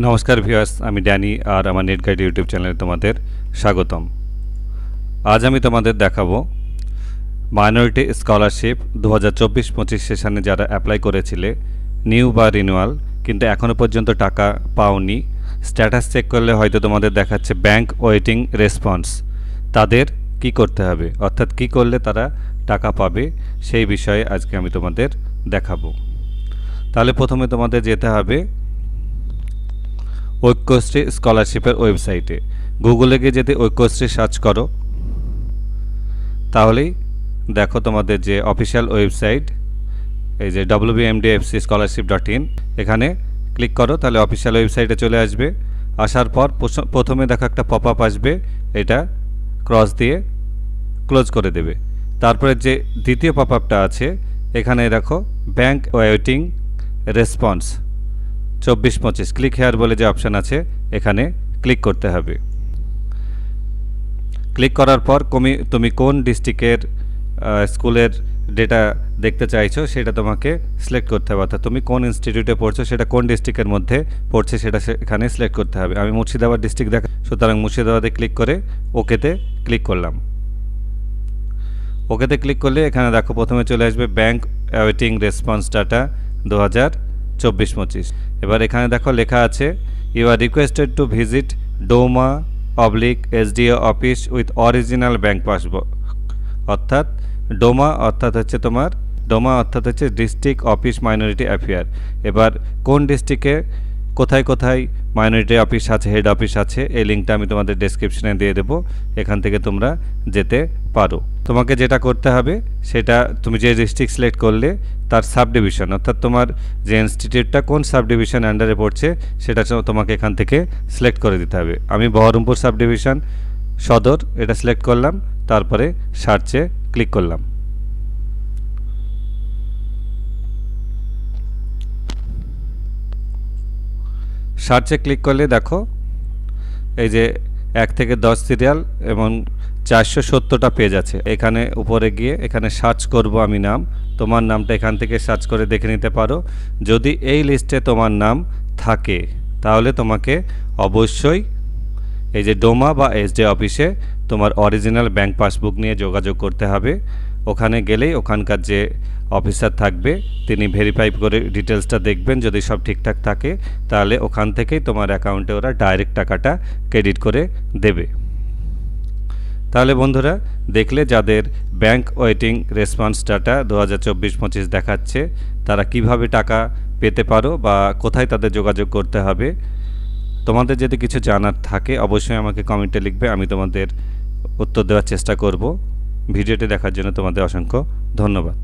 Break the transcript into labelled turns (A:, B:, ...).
A: নমস্কার ভিউয়ার্স, আমি ড্যানি আর আমার নেট গাইড ইউটিউব চ্যানেলে তোমাদের স্বাগতম। আজ আমি তোমাদের দেখাবো মাইনরিটি স্কলারশিপ 2024-25 সেশনে যারা অ্যাপ্লাই করেছিলে নিউ বা রিনিউয়াল, কিন্তু এখনও পর্যন্ত টাকা পাওনি। স্ট্যাটাস চেক করলে হয়তো তোমাদের দেখাচ্ছে ব্যাংক ওয়েটিং রেসপন্স। তাদের কি করতে হবে, অর্থাৎ কি করলে তারা টাকা পাবে, সেই বিষয়ে আজকে আমি তোমাদের দেখাবো। তাহলে প্রথমে তোমাদের যেতে হবে ঐক্যশ্রী স্কলারশিপের ওয়েবসাইটে। গুগলে গিয়ে যদি ঐক্যশ্রী সার্চ করো তাহলেই দেখো তোমাদের যে অফিসিয়াল ওয়েবসাইট, এই যে wmdfcscholarship.in, এখানে ক্লিক করো, তাহলে অফিসিয়াল ওয়েবসাইটে চলে আসবে। আসার পর প্রথমে দেখো একটা পপ আপ আসবে, এটা ক্রস দিয়ে ক্লোজ করে দেবে। তারপরে যে দ্বিতীয় পপ আপটা আছে এখানে দেখো bank waiting response 24-25 click here বলে যে অপশান আছে, এখানে ক্লিক করতে হবে। ক্লিক করার পর তুমি কোন ডিস্ট্রিক্টের স্কুলের ডেটা দেখতে চাইছো সেটা তোমাকে সিলেক্ট করতে হবে, অর্থাৎ তুমি কোন ইনস্টিটিউটে পড়ছো সেটা কোন ডিস্ট্রিক্টের মধ্যে পড়ছে সেটা এখানে সিলেক্ট করতে হবে। আমি মুর্শিদাবাদ ডিস্ট্রিক্ট দেখা, সুতরাং মুর্শিদাবাদে ক্লিক করে ওকেতে ক্লিক করলাম। ওকেতে ক্লিক করলে এখানে দেখো প্রথমে চলে আসবে ব্যাংক ওয়েটিং রেসপন্স ডাটা 2024-25। এবার এখানে দেখো লেখা আছে you are requested to visit DOMA/SDO office with original bank passbook, অর্থাৎ ডোমা অর্থাৎ হচ্ছে ডিস্ট্রিক্ট অফিস মাইনরিটি অ্যাফেয়ার। এবার কোন ডিস্ট্রিক্টে কোথায় কোথায় মাইনরিটি অফিস আছে, হেড অফিস আছে, এই লিঙ্কটা আমি তোমাদের ডেসক্রিপশনে দিয়ে দেবো, এখান থেকে তোমরা যেতে পারো। তোমাকে যেটা করতে হবে সেটা তুমি যে ডিস্ট্রিক্ট সিলেক্ট করলে তার সাব ডিভিশন, অর্থাৎ তোমার যে ইনস্টিটিউটটা কোন সাব ডিভিশন আন্ডারে পড়ছে সেটা তোমাকে এখান থেকে সিলেক্ট করে দিতে হবে। আমি বহরমপুর সাব ডিভিশন সদর এটা সিলেক্ট করলাম, তারপরে সার্চে ক্লিক করলাম। সার্চে ক্লিক করলে দেখো এই যে 1 থেকে 10 সিরিয়াল এবং 470টা পেজ আছে। এখানে উপরে গিয়ে এখানে সার্চ করব আমি নাম, তোমার নামটা এখান থেকে সার্চ করে দেখে নিতে পারো। যদি এই লিস্টে তোমার নাম থাকে তাহলে তোমাকে অবশ্যই এই যে ডোমা বা এসডি অফিসে তোমার অরিজিনাল ব্যাংক পাসবুক নিয়ে যোগাযোগ করতে হবে। ওখানে গেলেই ওখানকার যে অফিসার থাকবে তিনি ভেরিফাই করে ডিটেলসটা দেখবেন, যদি সব ঠিকঠাক থাকে তাহলে ওখান থেকেই তোমার অ্যাকাউন্টে ওরা ডাইরেক্ট টাকাটা ক্রেডিট করে দেবে। তাহলে বন্ধুরা দেখলে যাদের ব্যাংক ওয়েটিং রেসপন্স ডাটা 2024-25 দেখাচ্ছে তারা কিভাবে টাকা পেতে পারো বা কোথায় তাদের যোগাযোগ করতে হবে। তোমাদের যদি কিছু জানার থাকে অবশ্যই আমাকে কমেন্টে লিখবে, আমি তোমাদের উত্তর দেওয়ার চেষ্টা করব। ভিডিওটি দেখার জন্য তোমাদের অসংখ্য ধন্যবাদ।